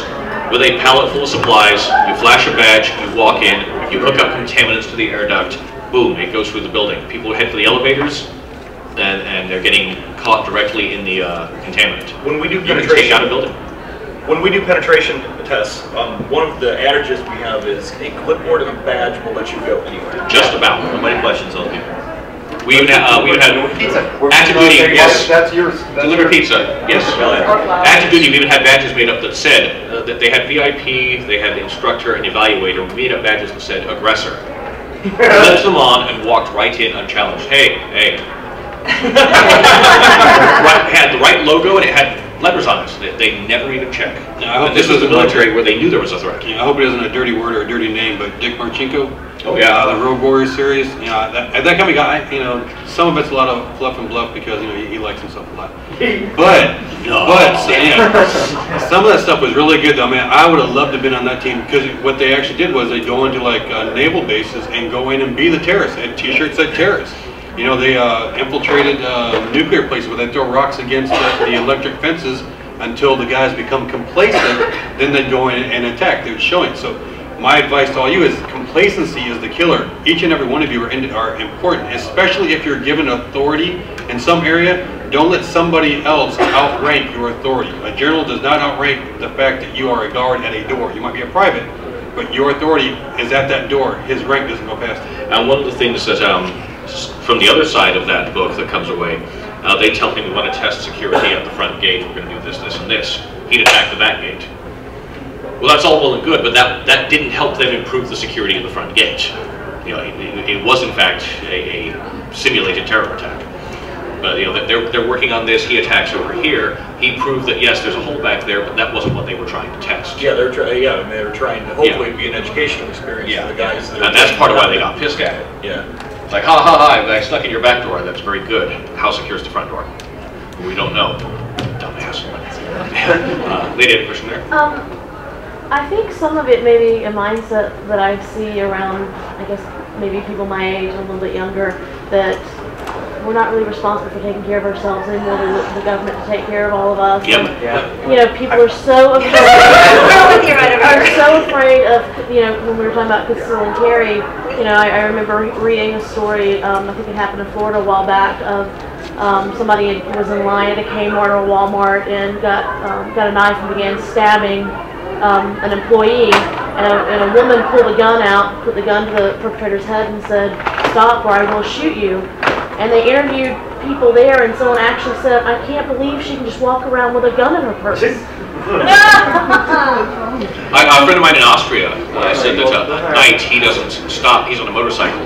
with a pallet full of supplies, you flash a badge, you walk in, you hook up contaminants to the air duct, boom, it goes through the building. People head for the elevators, and they're getting caught directly in the contaminant. When we do you can take out a building. When we do penetration tests, one of the adages we have is a clipboard and a badge will let you go anywhere. Just about. Nobody questions those people. We even had Pizza. active duty. Yes. That's yours. Deliver pizza. Yes. Active duty. We even had badges made up that said that they had VIP, they had instructor and evaluator. We made up badges that said aggressor. Left them on and walked right in unchallenged. Hey. It had the right logo and it had letters on it. They never even checked. And this was the military where they knew there was a threat. I hope it isn't a dirty word or a dirty name, but Dick Marchenko. Oh yeah, the Road Warrior series. That kind of guy. Some of it's a lot of fluff and bluff because he likes himself a lot. But some of that stuff was really good though. Man, I would have loved to have been on that team because what they actually did was they go into like naval bases and go in and be the terrorists. And T-shirts said terrorists. They infiltrated nuclear places where they throw rocks against the electric fences until the guys become complacent. Then they'd go in and attack. They would show it. So my advice to all you is complacency is the killer. Each and every one of you are important, especially if you're given authority in some area. Don't let somebody else outrank your authority. A general does not outrank the fact that you are a guard at a door. You might be a private, but your authority is at that door. His rank doesn't go past it. And one of the things that From the other side of that book that comes away, they tell him, we want to test security at the front gate, we're going to do this, this, and this. He'd attack the back gate. Well, that's all well and good, but that didn't help them improve the security of the front gate. You know, it was in fact a simulated terror attack. But you know, they're working on this. He attacks over here. He proved that yes, there's a hole back there, but that wasn't what they were trying to test. Yeah, they're trying to hopefully be an educational experience for the guys. And that's part of why they got pissed at it. Yeah. It's like, ha ha ha! I snuck in your back door. That's very good. How secure is the front door? We don't know. Dumbass. Lady, had a question there. I think some of it may be a mindset that I see around, I guess, maybe people my age, a little bit younger, that we're not really responsible for taking care of ourselves anymore. We look to the government to take care of all of us. Yep. And, you know, people are so afraid. Are so afraid of, you know, when we were talking about conceal and carry. You know, I remember reading a story. I think it happened in Florida a while back of somebody was in line at a Kmart or a Walmart and got a knife and began stabbing an employee, and a woman pulled a gun out, put the gun to the perpetrator's head and said, "Stop or I will shoot you." And they interviewed people there, and someone actually said, "I can't believe she can just walk around with a gun in her purse." A friend of mine in Austria said that at night he doesn't stop. He's on a motorcycle.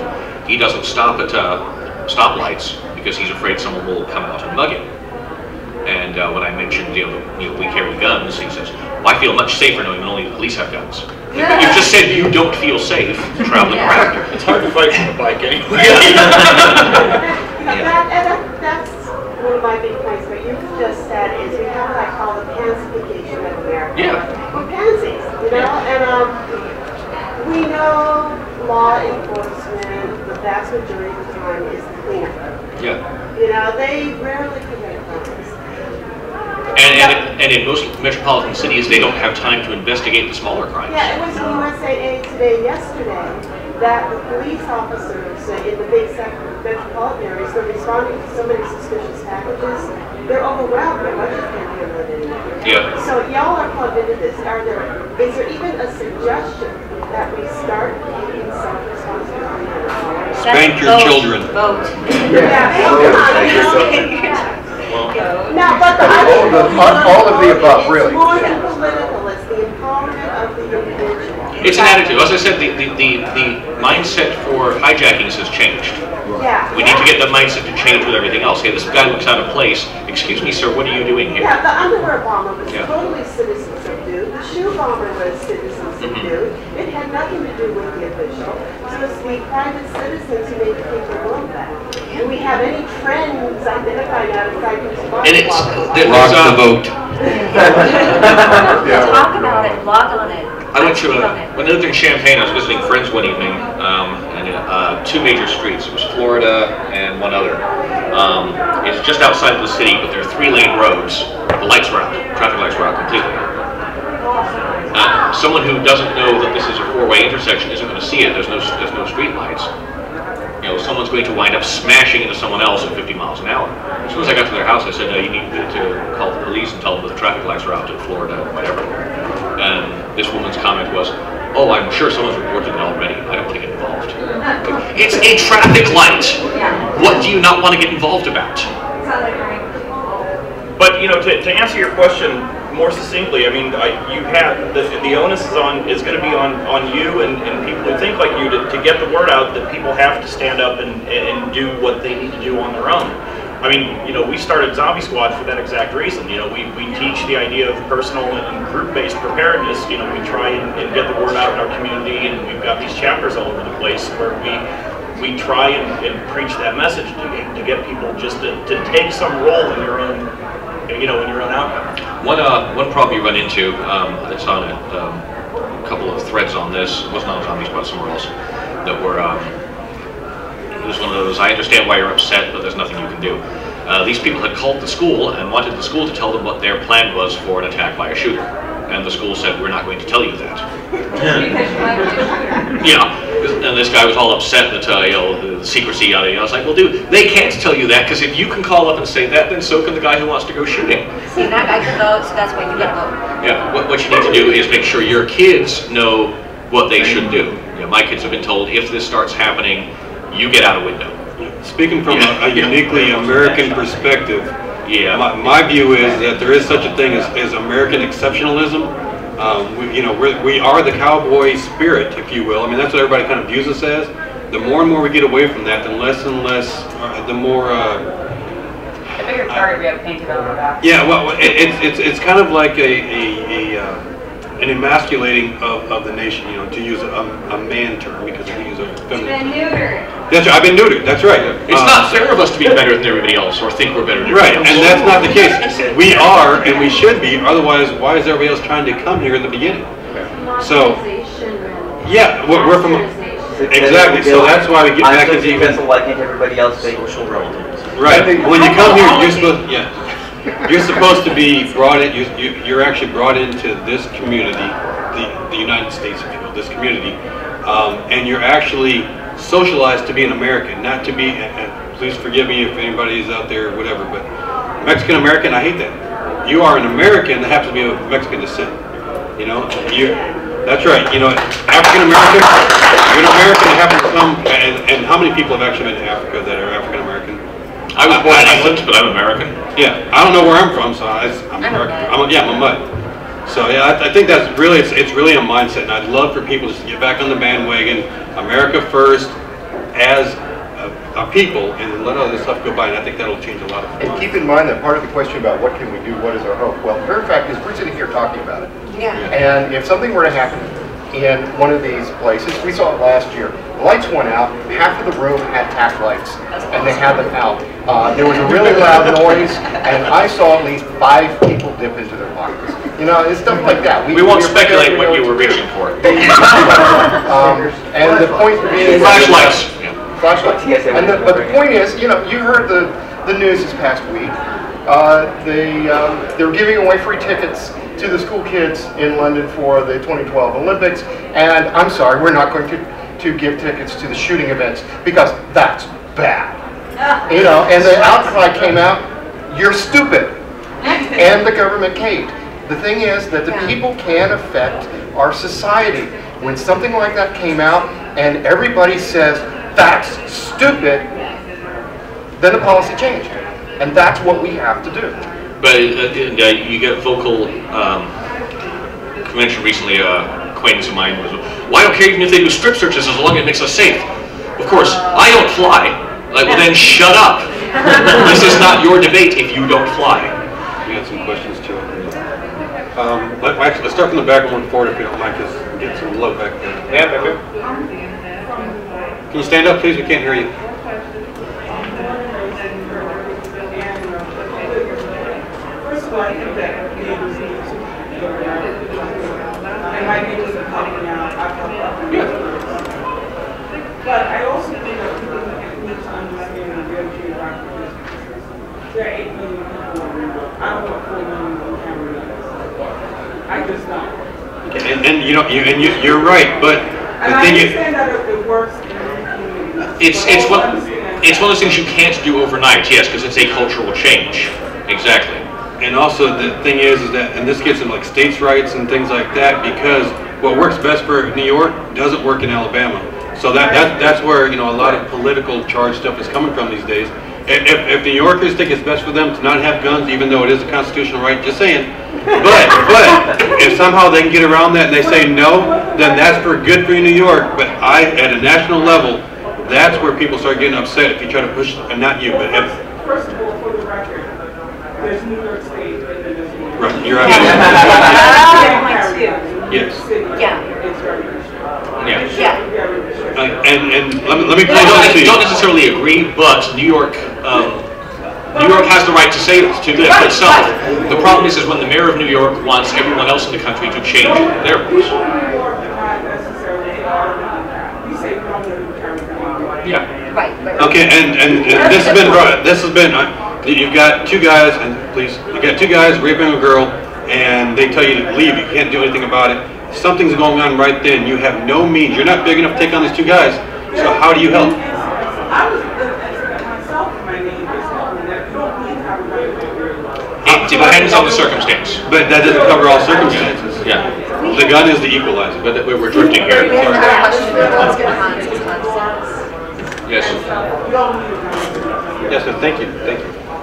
He doesn't stop at stoplights because he's afraid someone will come out and mug him. And when I mentioned, we carry guns, he says, well, I feel much safer knowing that only the police have guns. You just said you don't feel safe traveling around. It's hard to fight from a bike anyway. That's one of my big points. What you just said is we have what I call the pansification of America. Yeah. We're pansies, you know? And we know law enforcement, the vast majority of the time, is the cleanup. Yeah. You know, they rarely commit crimes. And in most metropolitan cities, they don't have time to investigate the smaller crimes. Yeah, it was in USAA Today yesterday that the police officers in the big metropolitan areas, they're responding to so many suspicious packages. They're overwhelmed. Their budget can't handle it anymore. Yeah. So y'all are plugged into this. Is there even a suggestion that we start taking self-responsibility? Spank your children. Vote. Now, but all of the above, really. It's more than political. It's the empowerment of the individual. It's an attitude. As I said, the mindset for hijackings has changed. Yeah. We need to get the mindset to change with everything else. Hey, this guy looks out of place. Excuse me, sir, what are you doing here? Yeah, the underwear bomber was totally citizen subdued. The shoe bomber was citizen subdued. It had nothing to do with the official. So it's the private citizens who made the people want that. Do we have any trends identified outside the And it's rock the vote. Talk about it, log on it. I went to when I lived in Champaign. I was visiting friends one evening, and two major streets. It was Florida and one other. It's just outside of the city, but there are 3-lane roads. The lights were out. Traffic lights were out completely. Someone who doesn't know that this is a 4-way intersection isn't going to see it. There's no street lights. You know, someone's going to wind up smashing into someone else at 50 miles an hour. As soon as I got to their house, I said, no, you need to call the police and tell them that the traffic lights are out in Florida, whatever. And this woman's comment was, oh, I'm sure someone's reported it already. I don't want to get involved. It's a traffic light. What do you not want to get involved about? But, you know, to answer your question more succinctly, I mean, you have the onus is going to be on you and people who think like you to get the word out that people have to stand up and do what they need to do on their own. I mean, you know, we started Zombie Squad for that exact reason. You know, we teach the idea of personal and group-based preparedness. You know, we try and get the word out in our community, and we've got these chapters all over the place where we try and preach that message to get people just to take some role in your own, you know, in your own outcome. One problem you run into, it's on a couple of threads on this. It wasn't on Zombie Squad, somewhere else, that were. It was one of those, I understand why you're upset, but there's nothing you can do. These people had called the school and wanted the school to tell them what their plan was for an attack by a shooter. And the school said, we're not going to tell you that. Yeah, and this guy was all upset that, you know, the secrecy, yada yada. I was like, well, dude, they can't tell you that, because if you can call up and say that, then so can the guy who wants to go shooting. See, that guy can vote, so that's why you gotta vote. Yeah, what you need to do is make sure your kids know what they should do. You know, my kids have been told, if this starts happening, you get out a window. Speaking from a uniquely American perspective, my view is that there is such a thing as American exceptionalism. We are the cowboy spirit, if you will. I mean, that's what everybody kind of views us as. The more and more we get away from that, the less and less, the more. The bigger target we have painted on our back. Yeah, well, it's kind of like an emasculating of the nation, to use a man term, because we use a feminine term. neutered. That's right, I've been neutered, that's right. It's not fair of us to be better than everybody else or think we're better than Right, everybody else. and that's not the case. We are, and we should be, otherwise why is everybody else trying to come here in the beginning? So, yeah, we're from, exactly, so that's why we get back into defense of why can't everybody else say social relatives. Right, when you come here, you're supposed to be brought in, you're actually brought into this community, the United States, if you will, this community, and you're actually socialized to be an American, not to be, and please forgive me if anybody is out there, whatever, but Mexican-American, I hate that. You are an American that happens to be of Mexican descent. That's right, African-American, you're an American that happens to come, and how many people have actually been to Africa that are African-American? I was born in England, but I'm American. Yeah, I don't know where I'm from, so I'm American. I'm a mutt. So yeah, I think that's really, it's really a mindset, and I'd love for people just to get back on the bandwagon, America first, as a people, and let other stuff go by, and I think that'll change a lot of things. And keep in mind that part of the question about what can we do, what is our hope? Well, the very fact is we're sitting here talking about it. Yeah. And if something were to happen in one of these places, we saw it last year, the lights went out, half of the room had tack lights, and they had them out. There was a really loud noise, and I saw at least 5 people dip into their pockets. It's stuff like that. We won't speculate what you were reaching for. And the point being... Flashlights. Flashlights. But the point is, you heard the news this past week. They're giving away free tickets to the school kids in London for the 2012 Olympics, and I'm sorry, we're not going to give tickets to the shooting events because that's bad. And the outcry came out, you're stupid, and the government caved. The thing is that the people can affect our society. When something like that came out and everybody says, that's stupid, then the policy changed. And that's what we have to do. But you get vocal convention recently, acquaintance of mine was, well, I don't care even if they do strip searches as long as it makes us safe. Of course, I don't fly. Like, well then shut up. This is not your debate if you don't fly. We got some questions too. Let's start from the back and one forward if you don't mind, because we get some love back there. Yeah, back there. Can you stand up, please? We can't hear you. First of all, I think that neighbors need to and my neighbors are coming out. I come up. But I also think that people need to understand their geographic distances. There are 8 million people in the world. I don't want 4 million on camera. I just don't. And you're right, but and I understand that it works in it's one of those things you can't do overnight, yes, because it's a cultural change. Exactly. And also the thing is that, and this gets into like states' rights and things like that, because what works best for New York doesn't work in Alabama. So that's where a lot of political charged stuff is coming from these days. If New Yorkers think it's best for them to not have guns, even though it is a constitutional right, just saying. But if somehow they can get around that and they say no, then that's good for New York. But at a national level, that's where people start getting upset if you try to push, and not you, but first of all, for the record, there's New York State and then there's New York. Right, you're right. Yes. Yeah. And let me close I on to you. don't necessarily agree, but New York has the right to say it, to live itself. The problem is when the mayor of New York wants everyone else in the country to change their rules. Yeah. Right. Okay, and this has been you've got 2 guys, and please, you got 2 guys raping a girl, and they tell you to leave. You can't do anything about it. Something's going on right then. You have no means. You're not big enough to take on these 2 guys. So how do you help? I was myself and my neighbors that you don't need to have a right. It depends on the circumstance. But that doesn't cover all circumstances. Yeah. The gun is the equalizer. But we're drifting here. Sorry. Yes. You don't need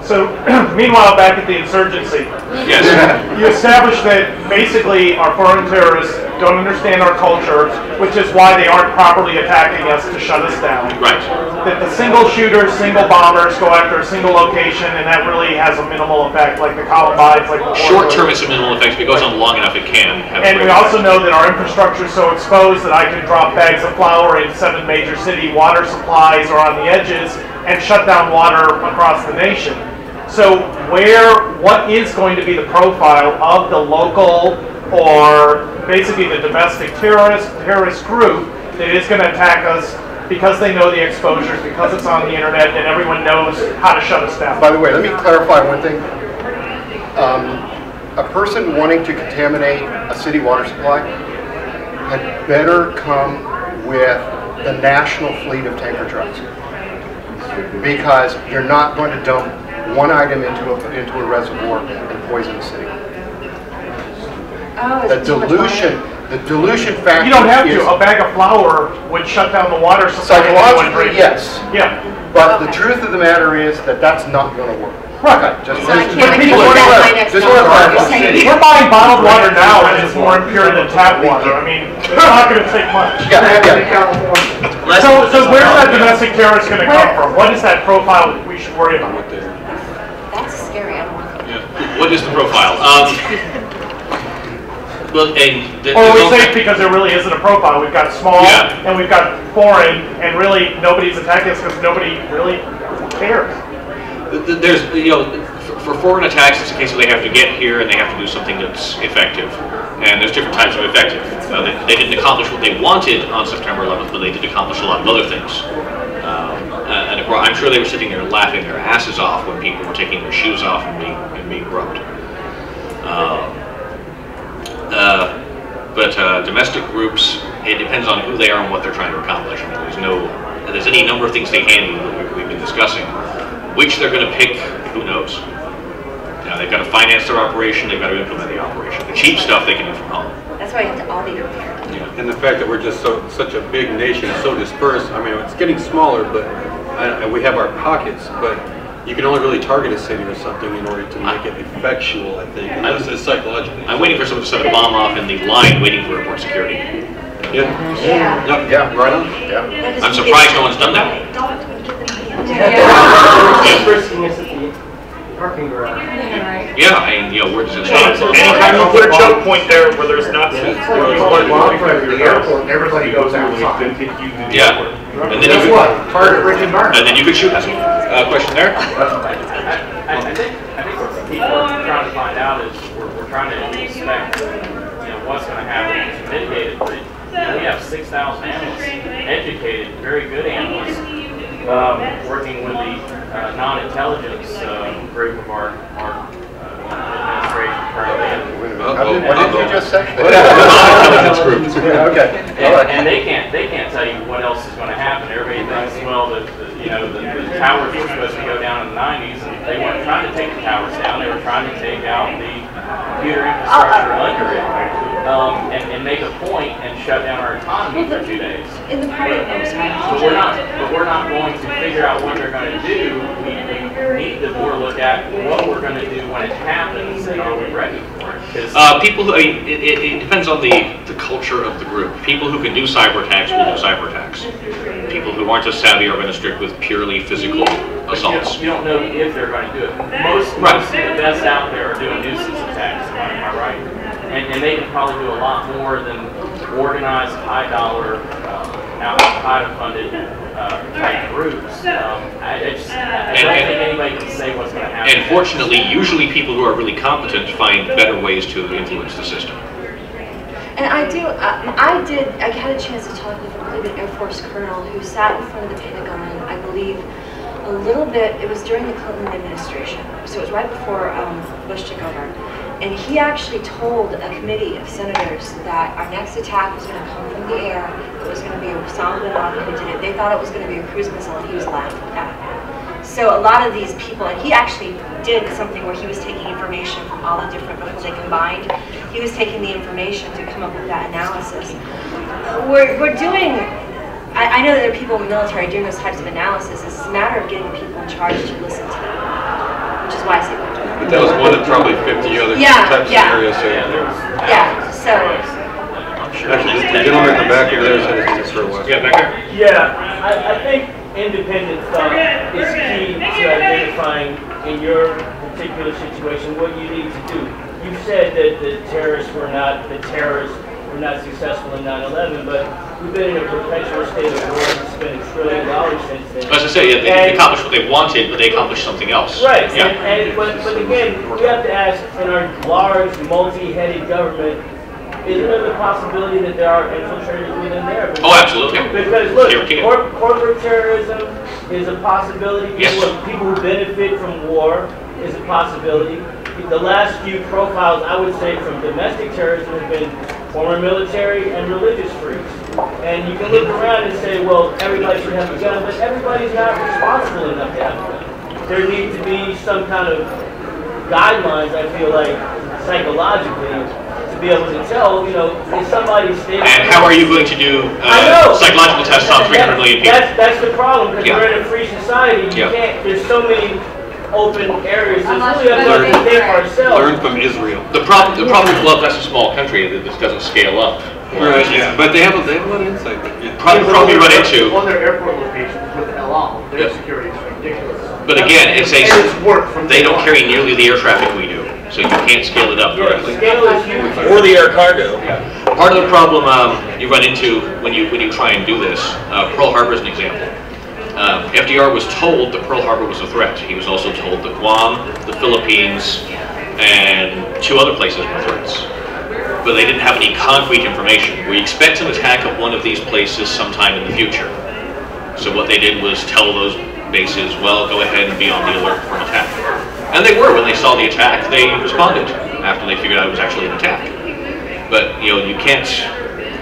So, meanwhile, back at the Insurgency, Yes. you established that basically our foreign terrorists don't understand our culture, which is why they aren't properly attacking us to shut us down. Right. That the single shooters, single bombers go after a single location, and that really has a minimal effect, like the Columbines, like the Short term, it's a minimal effect. If it goes on long enough, it can have a And great we also effect. know that our infrastructure is so exposed that I can drop bags of flour in 7 major city water supplies or on the edges and shut down water across the nation. So what is going to be the profile of the local or basically the domestic terrorist group that is going to attack us because they know the exposures, because it's on the internet and everyone knows how to shut us down? By the way, let me clarify one thing. A person wanting to contaminate a city water supply had better come with the national fleet of tanker trucks, because you're not going to dump one item into a reservoir and poison the city. Oh, The dilution factor. You don't have is to. A bag of flour would shut down the water supply. psychologically, yes. Yeah. But the truth of the matter is that that's not going to work. Right. Just So I can't just make wanna that let- my next just wanna dollar. clarify. We're buying bottled water now, and it's more impure than tap water. I mean, it's not going to take much. So where's that domestic terrorist going to come from? What is that profile that we should worry about? That's scary. I don't want to. Yeah. What is the profile? Well, and Or we say because there really isn't a profile. We've got small and we've got foreign, and really nobody's attacking us because nobody really cares. there's, for foreign attacks, it's a case where they have to get here and they have to do something that's effective. And there's different types of effective. They didn't accomplish what they wanted on September 11th, but they did accomplish a lot of other things. And of course, I'm sure they were sitting there laughing their asses off when people were taking their shoes off and being corrupt. But domestic groups, it depends on who they are and what they're trying to accomplish. I mean, there's any number of things they can do that we've been discussing. Which they're going to pick, who knows? They've got to finance their operation, they've got to implement the operation. The cheap stuff they can do from home. That's why you have to all be prepared. Yeah. And the fact that we're just such a big nation, so dispersed. I mean, it's getting smaller, but we have our pockets, but you can only really target a city or something in order to make it effectual, I think. And this is psychological. I'm waiting for someone to set a bomb off in the line waiting for airport security. Yeah. Yeah. Yeah, right on. Yeah. I'm surprised no one's done that. Risking us at the parking garage. Yeah, and where does it Anytime stop? you put a choke point there where there's not the airport and everybody goes outside. Yeah. And then Guess you what? Target rich environment. And then you could shoot us. Question there? I think what people are trying to find out is we're trying to expect what's going to happen to mitigate it. But we have 6,000 analysts, educated, very good analysts, working with the non-intelligence group of our administration currently. What did you just say? Non-intelligence group. Okay. All right. And they can't tell you what else is going to happen. Everybody thinks, well, the towers were supposed to go down in the 90s, and they weren't trying to take the towers down. They were trying to take out the computer infrastructure under it, and make a point and shut down our economy for 2 days. In the party, But we're not going to figure out what they're going to do. We need to more look at what we're going to do when it happens, and are we ready for it? People who, it depends on the culture of the group. People who can do cyber attacks will do cyber attacks. People who aren't as savvy are going to stick with purely physical assaults. You don't know if they're going to do it. Most of the best out there are doing nuisance attacks, am I right? And they can probably do a lot more than organized, high-dollar, Al-Qaeda-funded type groups. I don't think anybody can say what's going to happen. And fortunately, usually people who are really competent find better ways to influence the system. And I had a chance to talk with an Air Force colonel who sat in front of the Pentagon, I believe, a little bit. It was during the Clinton administration, so it was right before Bush took over. And he actually told a committee of senators that our next attack was going to come from the air. It was going to be Osama bin Laden who did it. They thought it was going to be a cruise missile, and he was laughing at it. So a lot of these people, and he actually did something where he was taking information from all the different, before they combined, he was taking the information to come up with that analysis. We're doing, I know that there are people in the military doing those types of analysis. It's a matter of getting people in charge to listen to them. why I say Winter. But that was one of probably 50 other types of areas. So so. Actually, the gentleman in the back over there said it's for a while. Yeah, back there. Yeah, I think independent thought is key to identifying in your particular situation what you need to do. You said that the terrorists were not successful in 9/11, but we've been in a perpetual state of war and spent $1 trillion since then. As I say, yeah, they accomplished what they wanted, but they accomplished something else. Right, Yeah. But again, we have to ask, in our large, multi-headed government, is there the possibility that there are infiltrators within there? Oh, absolutely. Because look, corporate terrorism is a possibility. People who benefit from war is a possibility. The last few profiles, I would say, from domestic terrorism have been former military and religious freaks. And you can look around and say, well, everybody should have a gun, but everybody's not responsible enough to have a gun. There need to be some kind of guidelines, I feel like, psychologically, to be able to tell, is somebody stable? And how are you going to do psychological tests on 300 million people? That's the problem, because we're in a free society. You can't, there's so many open areas. It's really up to us to think ourselves. Learn from Israel. The problem with love, that's a small country that this doesn't scale up. Right, yeah, but they have a lot of insight. Probably run into. On their airport locations with LL, their security is ridiculous. But again, they don't carry nearly the air traffic we do, so you can't scale it up correctly. Or the air cargo. Part of the problem you run into when you try and do this, Pearl Harbor is an example. FDR was told that Pearl Harbor was a threat. He was also told that Guam, the Philippines, and 2 other places were threats. But they didn't have any concrete information. We expect an attack at one of these places sometime in the future. So what they did was tell those bases, well, go ahead and be on the alert for an attack. And they were. When they saw the attack, they responded after they figured out it was actually an attack. But, you can't...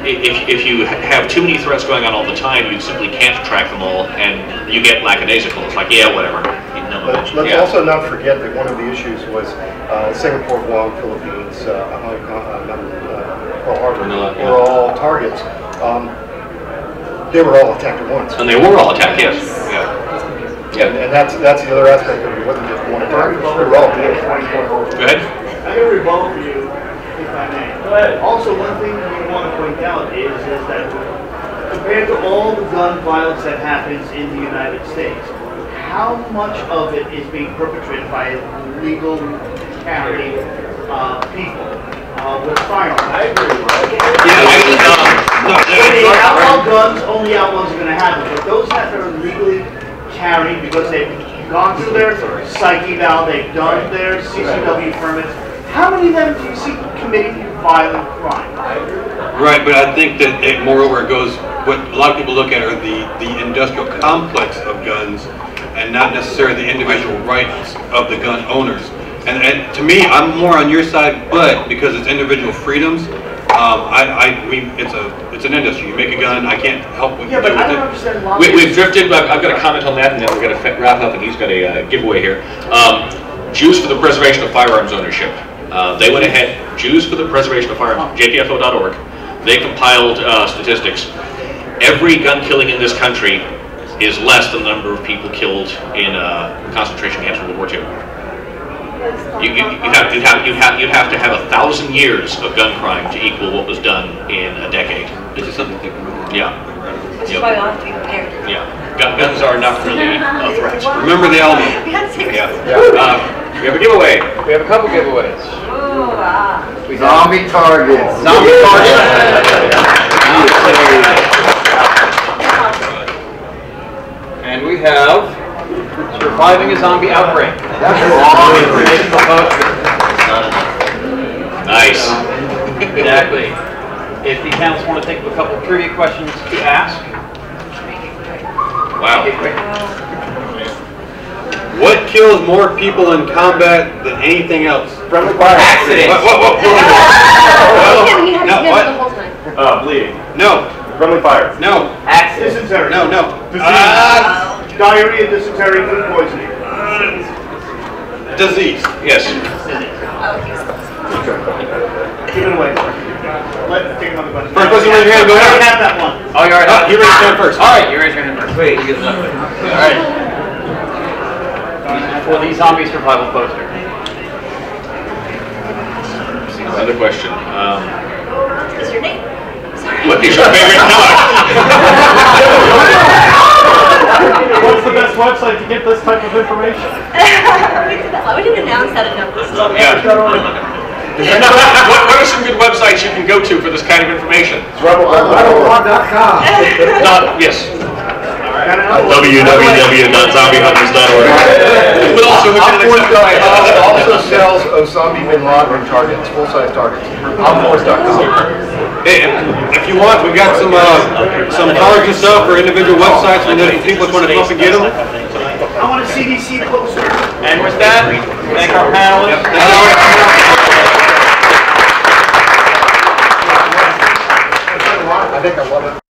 If you have too many threats going on all the time, you simply can't track them all, and you get lackadaisical. It's like, yeah, whatever. Let's also not forget that one of the issues was Singapore, Guam, Philippines, Hong Kong, Pearl Harbor were all targets. They were all attacked at once. And they were all attacked, yes. And that's the other aspect of it. It wasn't just one attack. They were all dead. Go ahead. I have a rebuttal for you, if I may. But also, one thing we want to point out is that compared to all the gun violence that happens in the United States, how much of it is being perpetrated by legal carrying people with firearms? I agree. When they outlaw guns, only outlaws are going to have it. But those that are legally carrying because they've gone through their psyche valve, they've done their CCW permits, how many of them do you see committing violent crime? Right, but I think that moreover it goes, what a lot of people look at are the industrial complex of guns and not necessarily the individual rights of the gun owners. And to me, I'm more on your side, but because it's individual freedoms, it's an industry. You make a gun, I can't help what you do with it. We've drifted, but I've got a comment on that, and then we're going to wrap up, and he's got a giveaway here. Jews for the Preservation of Firearms Ownership. They went ahead, Jews for the Preservation of Firearms, jpfo.org. They compiled statistics. Every gun killing in this country is less than the number of people killed in concentration camps in World War II. You'd have to have 1,000 years of gun crime to equal what was done in a decade. This is something to think about. Yeah. Which is why we all have to be prepared. Yeah. Guns are not really a threat. Remember the Alamo. We have a giveaway. We have a couple giveaways. Zombie targets. Zombie targets. And we have surviving a zombie outbreak. Nice. Exactly. If the panelists want to think of a couple of trivia questions to ask. Wow. What kills more people in combat than anything else? Friendly fire. Accidents. Bleeding. No. Friendly fire. No. Accidents. Dysentery. No. Diarrhea, dysentery, food poisoning. Disease. Yes. Give it away. Let's take another question. First person raise your hand, go ahead. I have that one. Oh, you already have You raised your hand first. All right, you raise your hand first. Wait, you get it up there. All right. for the zombie survival poster. Another question. What's your name? What is your favorite color? What's the best website to get this type of information? We didn't announce that enough. What are some good websites you can go to for this kind of information? Rebelblog.com. Yes. www.zombiehunters.org. Also sells Osama bin Laden targets, full-size targets. Outforce.com. If you want, we got some cards and stuff for individual websites, and if people want to come up and get them. I want a CDC poster. And with that, thank our panelists. I think I love it.